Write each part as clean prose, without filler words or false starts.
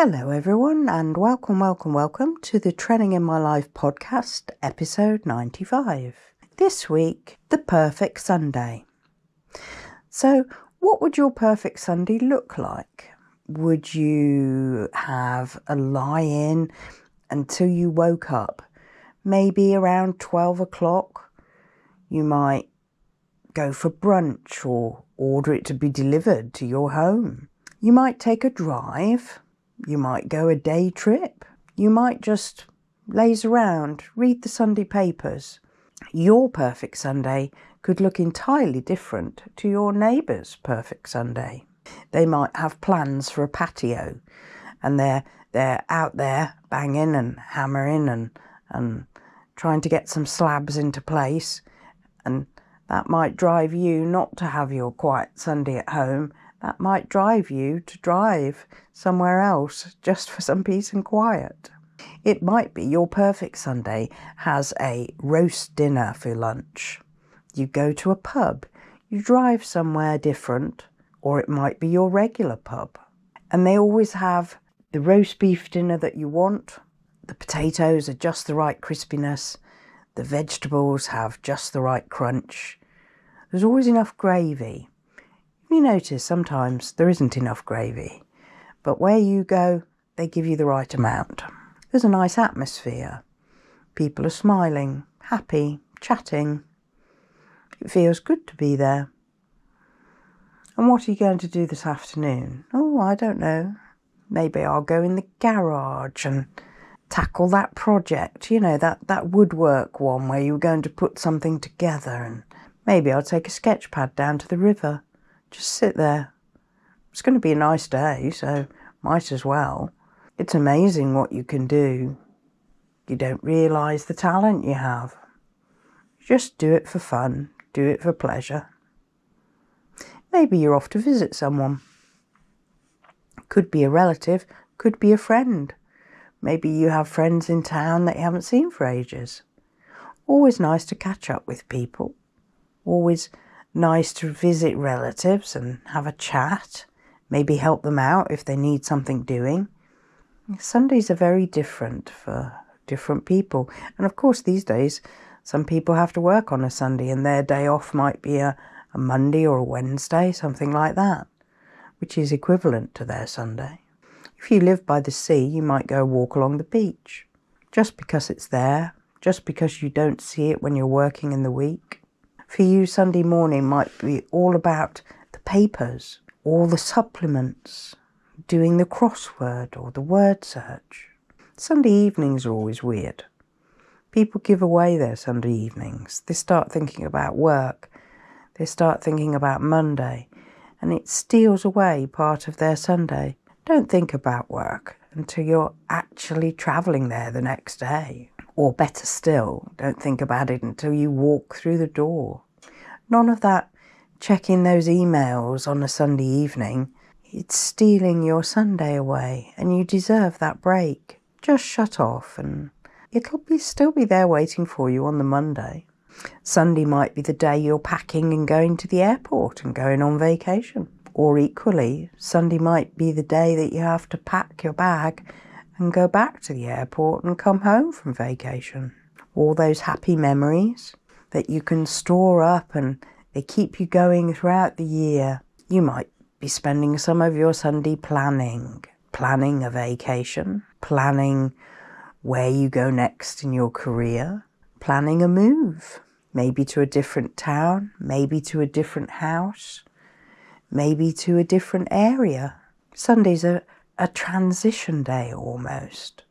Hello everyone and welcome to the Training in My Life podcast, episode 95. This week, the perfect Sunday. So what would your perfect Sunday look like? Would you have a lie-in until you woke up? Maybe around 12 o'clock, you might go for brunch or order it to be delivered to your home. You might take a drive. You might go a day trip. You might just laze around, read the Sunday papers. Your perfect Sunday could look entirely different to your neighbour's perfect Sunday. They might have plans for a patio and they're out there banging and hammering and trying to get some slabs into place, and that might drive you not to have your quiet Sunday at home. That might drive you to drive somewhere else just for some peace and quiet. It might be your perfect Sunday has a roast dinner for lunch. You go to a pub, you drive somewhere different, or it might be your regular pub. And they always have the roast beef dinner that you want. The potatoes are just the right crispiness. The vegetables have just the right crunch. There's always enough gravy. You notice sometimes there isn't enough gravy, but where you go, they give you the right amount. There's a nice atmosphere. People are smiling, happy, chatting. It feels good to be there. And what are you going to do this afternoon? Oh, I don't know. Maybe I'll go in the garage and tackle that project, that woodwork one where you were going to put something together, and maybe I'll take a sketch pad down to the river. Just sit there. It's going to be a nice day, so might as well. It's amazing what you can do. You don't realise the talent you have. Just do it for fun. Do it for pleasure. Maybe you're off to visit someone. Could be a relative, could be a friend. Maybe you have friends in town that you haven't seen for ages. Always nice to catch up with people. Always nice to visit relatives and have a chat, maybe help them out if they need something doing. Sundays are very different for different people. And of course, these days, some people have to work on a Sunday and their day off might be a Monday or a Wednesday, something like that, which is equivalent to their Sunday. If you live by the sea, you might go walk along the beach, just because it's there, just because you don't see it when you're working in the week. For you, Sunday morning might be all about the papers, all the supplements, doing the crossword or the word search. Sunday evenings are always weird. People give away their Sunday evenings. They start thinking about work. They start thinking about Monday, and it steals away part of their Sunday. Don't think about work until you're actually travelling there the next day. Or better still, don't think about it until you walk through the door. None of that checking those emails on a Sunday evening. It's stealing your Sunday away, and you deserve that break. Just shut off and it'll still be there waiting for you on the Monday. Sunday might be the day you're packing and going to the airport and going on vacation. Or equally, Sunday might be the day that you have to pack your bag and go back to the airport and come home from vacation. All those happy memories that you can store up and they keep you going throughout the year. You might be spending some of your Sunday planning a vacation, planning where you go next in your career, planning a move, maybe to a different town, maybe to a different house, maybe to a different area. Sundays are a transition day almost.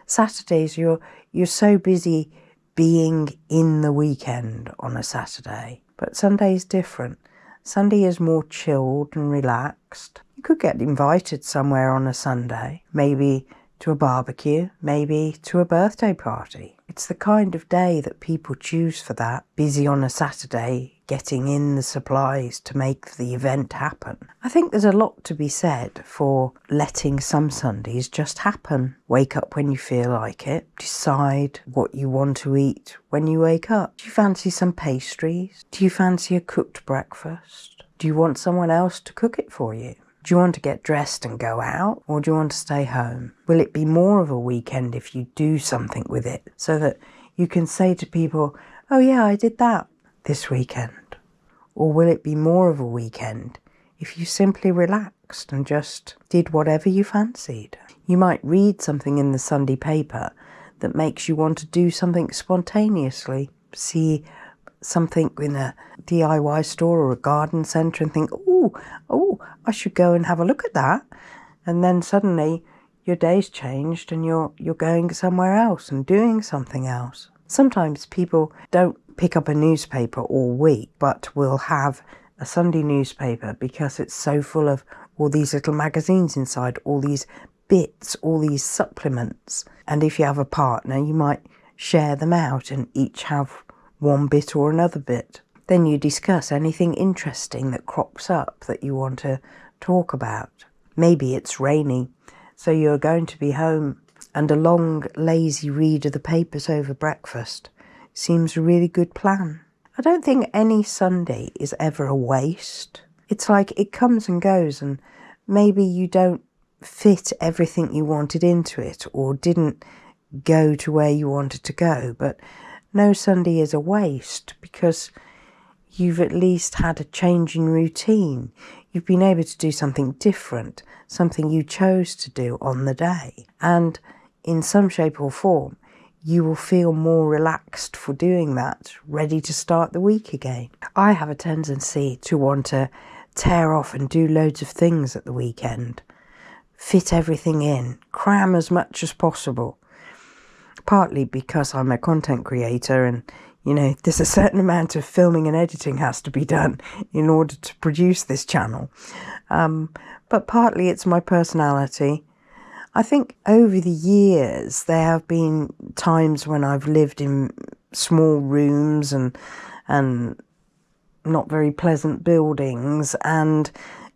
Saturdays, you're so busy being in the weekend on a Saturday. But Sunday's different. Sunday is more chilled and relaxed. You could get invited somewhere on a Sunday, maybe to a barbecue, maybe to a birthday party. It's the kind of day that people choose for that. Busy on a Saturday, getting in the supplies to make the event happen. I think there's a lot to be said for letting some Sundays just happen. Wake up when you feel like it. Decide what you want to eat when you wake up. Do you fancy some pastries? Do you fancy a cooked breakfast? Do you want someone else to cook it for you? Do you want to get dressed and go out, or do you want to stay home? Will it be more of a weekend if you do something with it, so that you can say to people, oh yeah, I did that this weekend? Or will it be more of a weekend if you simply relaxed and just did whatever you fancied? You might read something in the Sunday paper that makes you want to do something spontaneously. See something in a DIY store or a garden centre and think, oh, I should go and have a look at that. And then suddenly your day's changed and you're going somewhere else and doing something else. Sometimes people don't pick up a newspaper all week, but will have a Sunday newspaper because it's so full of all these little magazines inside, all these bits, all these supplements. And if you have a partner, you might share them out and each have one bit or another bit. Then you discuss anything interesting that crops up that you want to talk about. Maybe it's rainy, so you're going to be home, and a long, lazy read of the papers over breakfast seems a really good plan. I don't think any Sunday is ever a waste. It's like it comes and goes, and maybe you don't fit everything you wanted into it or didn't go to where you wanted to go, but no Sunday is a waste because you've at least had a change in routine. You've been able to do something different, something you chose to do on the day. And in some shape or form, you will feel more relaxed for doing that, ready to start the week again. I have a tendency to want to tear off and do loads of things at the weekend, fit everything in, cram as much as possible. Partly because I'm a content creator and, there's a certain amount of filming and editing has to be done in order to produce this channel. But partly it's my personality. I think over the years there have been times when I've lived in small rooms and not very pleasant buildings, and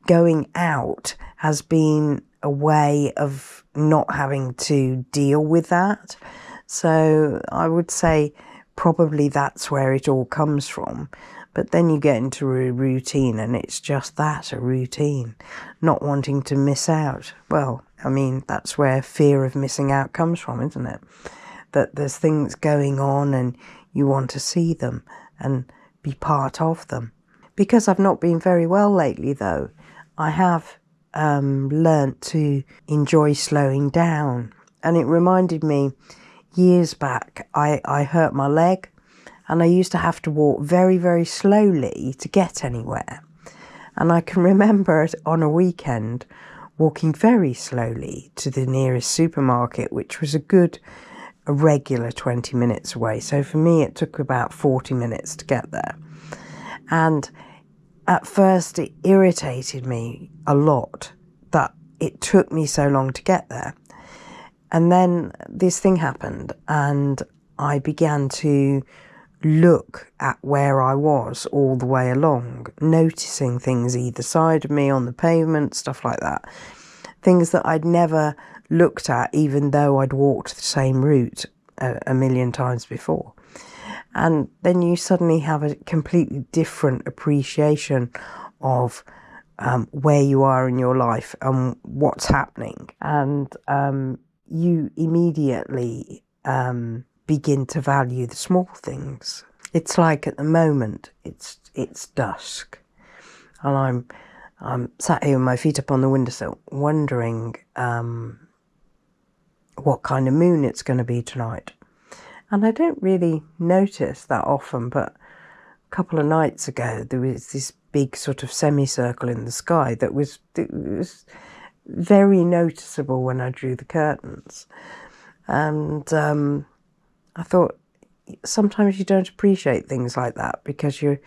going out has been a way of not having to deal with that. So I would say probably that's where it all comes from. But then you get into a routine and it's just that, a routine, not wanting to miss out. Well, I mean, that's where fear of missing out comes from, isn't it? That there's things going on and you want to see them and be part of them. Because I've not been very well lately, though, I have learnt to enjoy slowing down. And it reminded me, years back, I hurt my leg and I used to have to walk very, very slowly to get anywhere. And I can remember on a weekend walking very slowly to the nearest supermarket, which was a regular 20 minutes away. So for me, it took about 40 minutes to get there. And at first, it irritated me a lot that it took me so long to get there. And then this thing happened and I began to look at where I was all the way along, noticing things either side of me on the pavement, stuff like that. Things that I'd never looked at, even though I'd walked the same route a million times before. And then you suddenly have a completely different appreciation of where you are in your life and what's happening. And you immediately begin to value the small things. It's like at the moment, it's dusk. And I'm sat here with my feet up on the windowsill, wondering what kind of moon it's going to be tonight. And I don't really notice that often, but a couple of nights ago, there was this big sort of semicircle in the sky that was very noticeable when I drew the curtains. And I thought, sometimes you don't appreciate things like that because you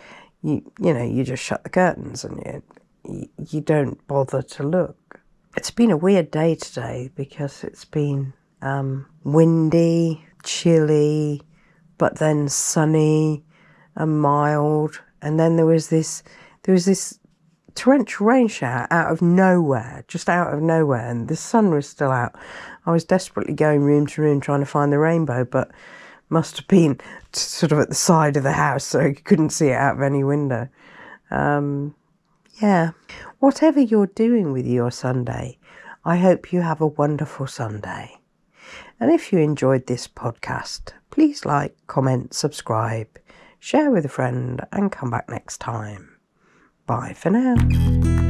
just shut the curtains and you don't bother to look. It's been a weird day today because it's been windy, chilly, but then sunny and mild. And then there was this torrential rain shower out of nowhere, and the sun was still out. I was desperately going room to room trying to find the rainbow, but must have been sort of at the side of the house, so you couldn't see it out of any window. Yeah. Whatever you're doing with your Sunday, I hope you have a wonderful Sunday. And if you enjoyed this podcast, please like, comment, subscribe, share with a friend, and come back next time. Bye for now.